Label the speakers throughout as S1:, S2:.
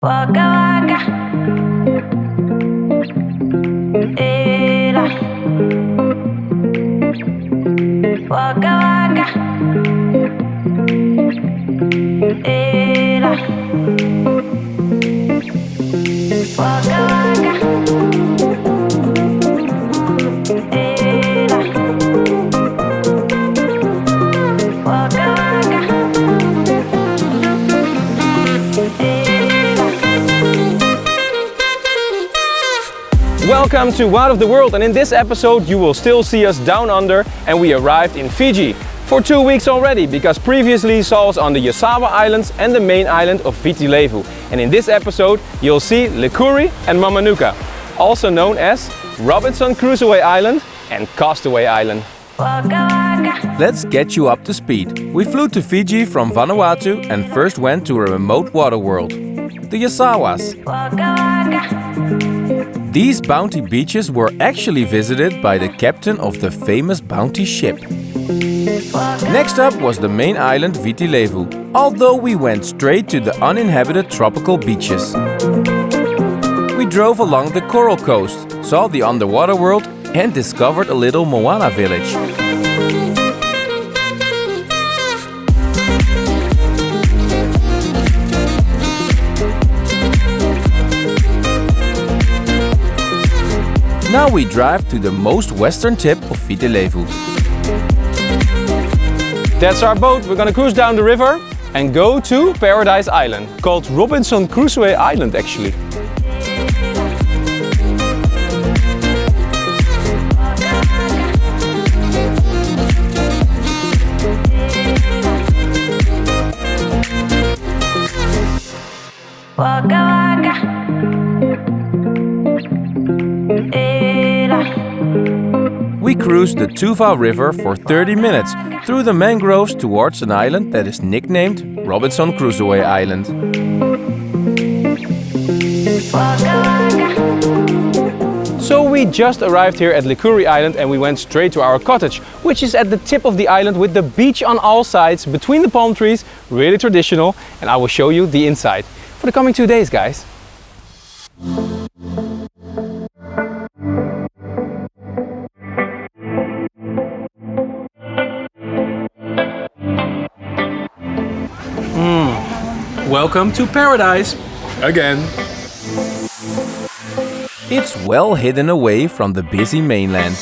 S1: Waka waka, era. Waka waka, era. Waka waka, era. Waka waka, era.
S2: Welcome to Out of the World, and in this episode you will still see us down under, and we arrived in Fiji for 2 weeks already, because previously saw us on the Yasawa Islands and the main island of Viti Levu. And in this episode you'll see Likuri and Mamanuca, also known as Robinson Crusoe Island and Castaway Island.
S1: Waka waka,
S3: Let's get you up to speed. We flew to Fiji from Vanuatu and first went to a remote water world, the Yasawas.
S1: waka waka.
S3: These bounty beaches were actually visited by the captain of the famous bounty ship. Next up was the main island Viti Levu, although we went straight to the uninhabited tropical beaches. We drove along the coral coast, saw the underwater world and discovered a little Moana village. Now we drive to the most western tip of Viti Levu.
S2: That's our boat. We're gonna cruise down the river and go to Paradise Island, called Robinson Crusoe Island actually.
S1: Waka waka, era.
S3: We cruised the Tuva River for 30 minutes through the mangroves towards an island that is nicknamed Robinson Crusoe Island.
S1: Waka waka,
S2: So we just arrived here at Likuri Island and we went straight to our cottage, which is at the tip of the island with the beach on all sides between the palm trees, really traditional, and I will show you the inside for the coming 2 days, guys. Welcome to paradise again.
S3: It's well hidden away from the busy mainland.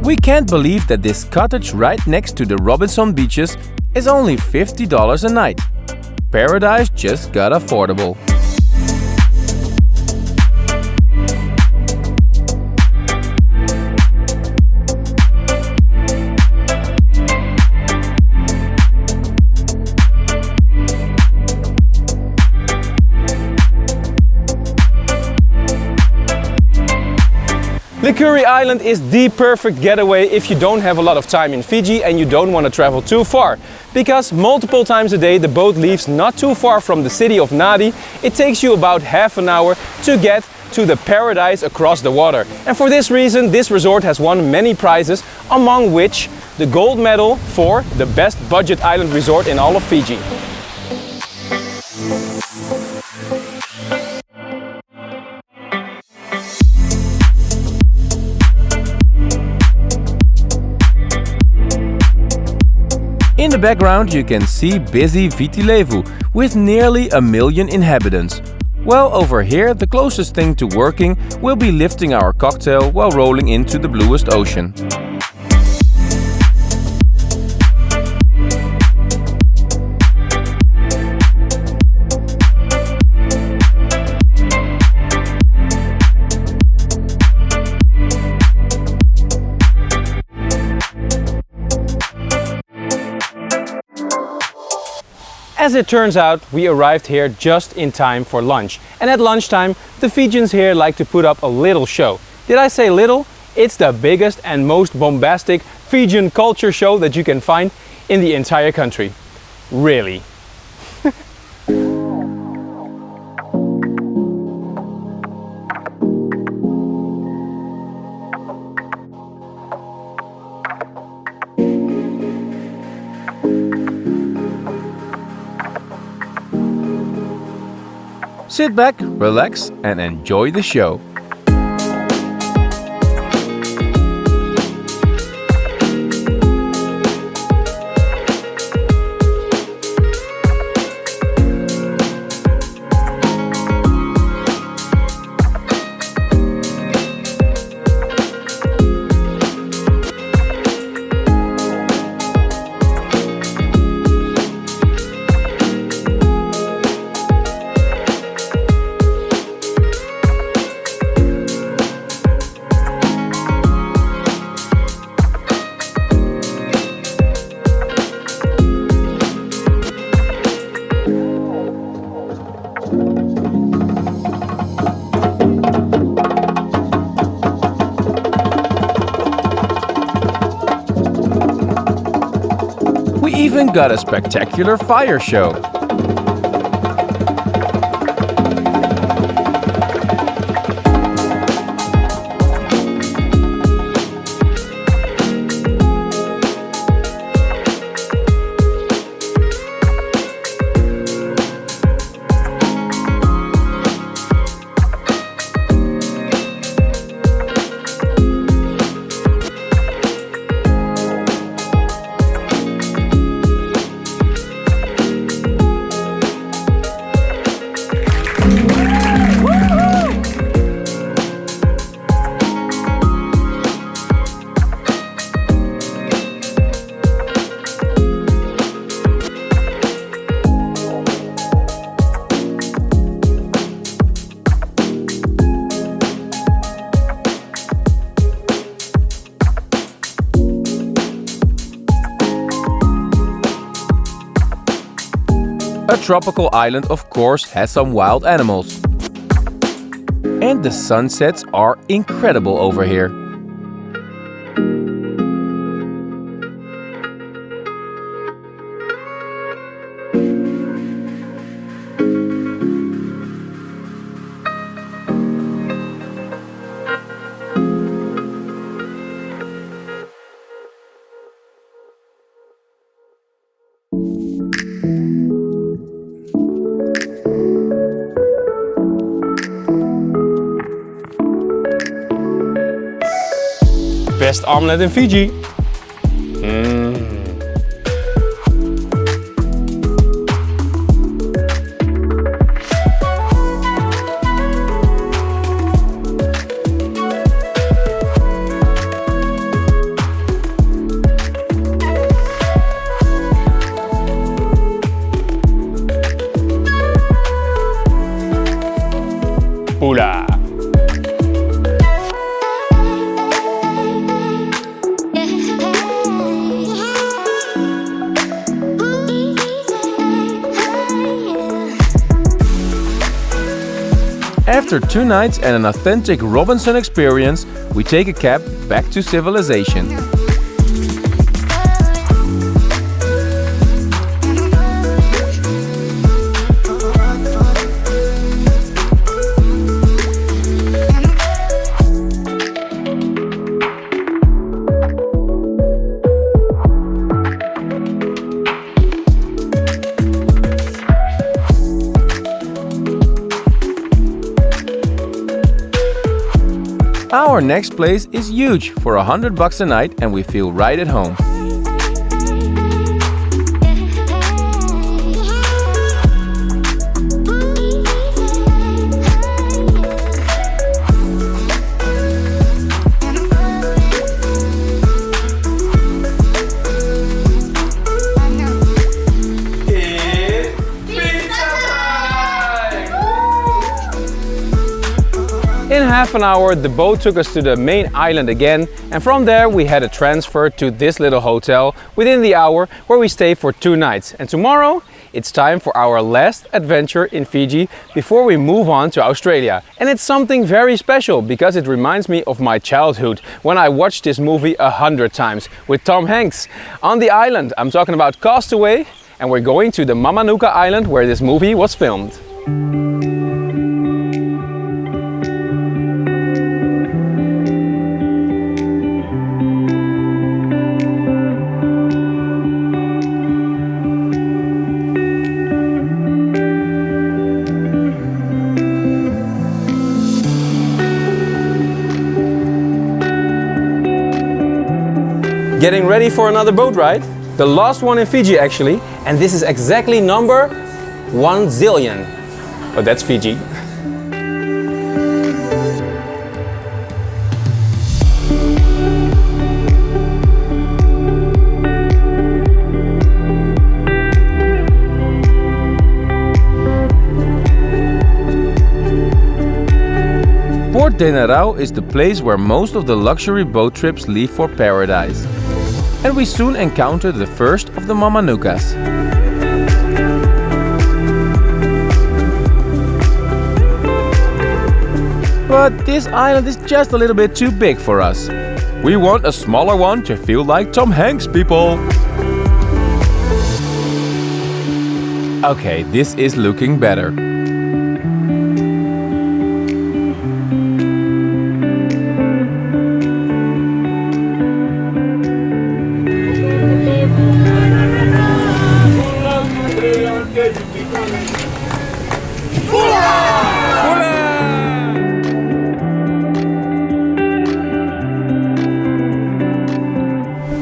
S3: We can't believe that this cottage right next to the Robinson beaches is only $50 a night. Paradise just got affordable.
S2: Likuri Island is the perfect getaway if you don't have a lot of time in Fiji and you don't want to travel too far. Because multiple times a day the boat leaves not too far from the city of Nadi. It takes you about half an hour to get to the paradise across the water. And for this reason this resort has won many prizes, among which the gold medal for the best budget island resort in all of Fiji.
S3: In the background you can see busy Viti Levu with nearly 1 million inhabitants. Well, over here the closest thing to working will be lifting our cocktail while rolling into the bluest ocean.
S2: As it turns out, we arrived here just in time for lunch. And at lunchtime, the Fijians here like to put up a little show. Did I say little? It's the biggest and most bombastic Fijian culture show that you can find in the entire country. Really.
S3: sit back, relax, and enjoy the show. We even got a spectacular fire show. A tropical island, of course, has some wild animals. And the sunsets are incredible over here.
S2: Best omelette in Fiji. Hola.
S3: After 2 nights and an authentic Robinson experience, we take a cab back to civilization. Our next place is huge for $100 a night and we feel right at home.
S2: In half an hour, the boat took us to the main island again, and from there we had a transfer to this little hotel within the hour where we stay for 2 nights. And tomorrow, it's time for our last adventure in Fiji before we move on to Australia. And it's something very special because it reminds me of my childhood when I watched this movie 100 times with Tom Hanks. On the island, I'm talking about Castaway, and we're going to the Mamanuca Island where this movie was filmed. Getting ready for another boat ride? The last one in Fiji actually, and this is exactly number 1 zillion. But that's Fiji.
S3: Port Denarau is the place where most of the luxury boat trips leave for paradise. And we soon encountered the first of the Mamanucas. But this island is just a little bit too big for us. We want a smaller one to feel like Tom Hanks, people. Okay, this is looking better.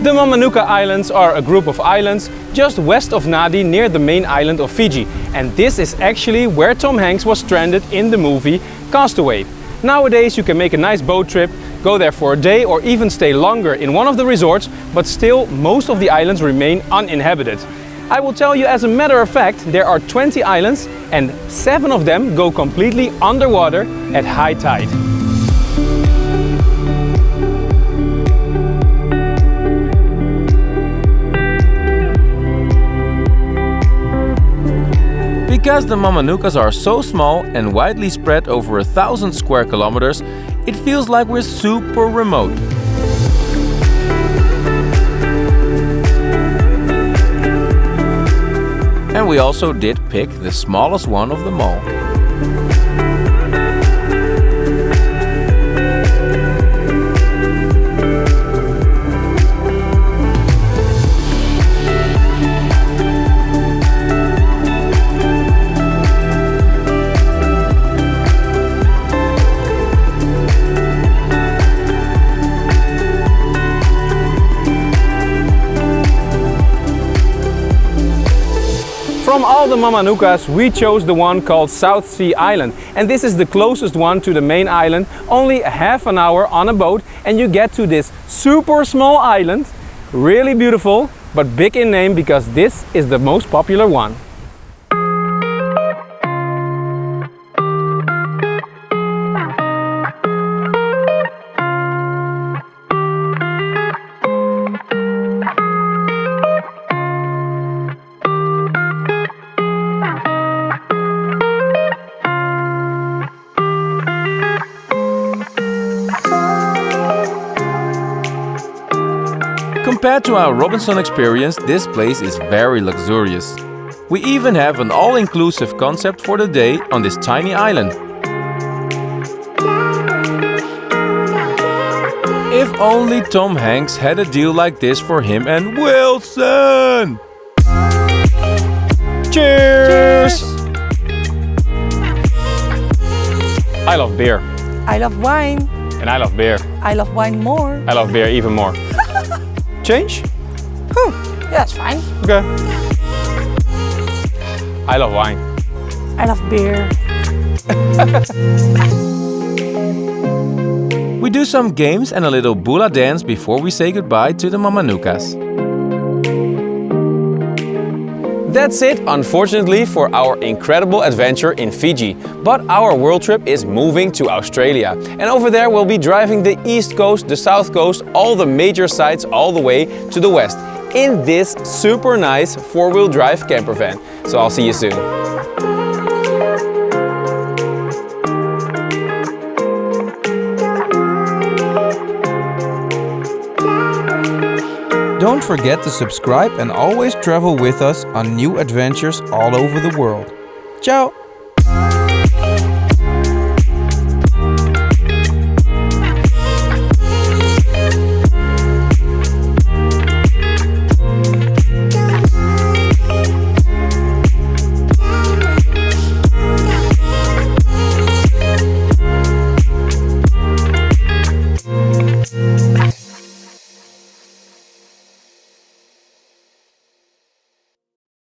S2: The Mamanuca Islands are a group of islands just west of Nadi near the main island of Fiji. And this is actually where Tom Hanks was stranded in the movie Castaway. Nowadays you can make a nice boat trip, go there for a day or even stay longer in one of the resorts, but still most of the islands remain uninhabited. I will tell you, as a matter of fact, there are 20 islands and 7 of them go completely underwater at high tide.
S3: Because the Mamanucas are so small and widely spread over 1,000 square kilometers, it feels like we're super remote. And we also did pick the smallest one of them all.
S2: From all the Mamanucas, we chose the one called South Sea Island, and this is the closest one to the main island, only a half an hour on a boat and you get to this super small island. Really beautiful, but big in name because this is the most popular one.
S3: Compared to our Robinson experience, this place is very luxurious. We even have an all-inclusive concept for the day on this tiny island. If only Tom Hanks had a deal like this for him and Wilson!
S2: Cheers! I love beer.
S4: I love wine.
S2: And I love beer.
S4: I love wine more.
S2: I love beer even more. Change?
S4: Yeah, that's fine.
S2: Okay. I love wine.
S4: I love beer.
S3: We do some games and a little bula dance before we say goodbye to the Mamanucas.
S2: That's it, unfortunately, for our incredible adventure in Fiji. But our world trip is moving to Australia. And over there we'll be driving the east coast, the south coast, all the major sites all the way to the west in this super nice 4-wheel drive camper van. So I'll see you soon.
S3: Don't forget to subscribe and always travel with us on new adventures all over the world. Ciao!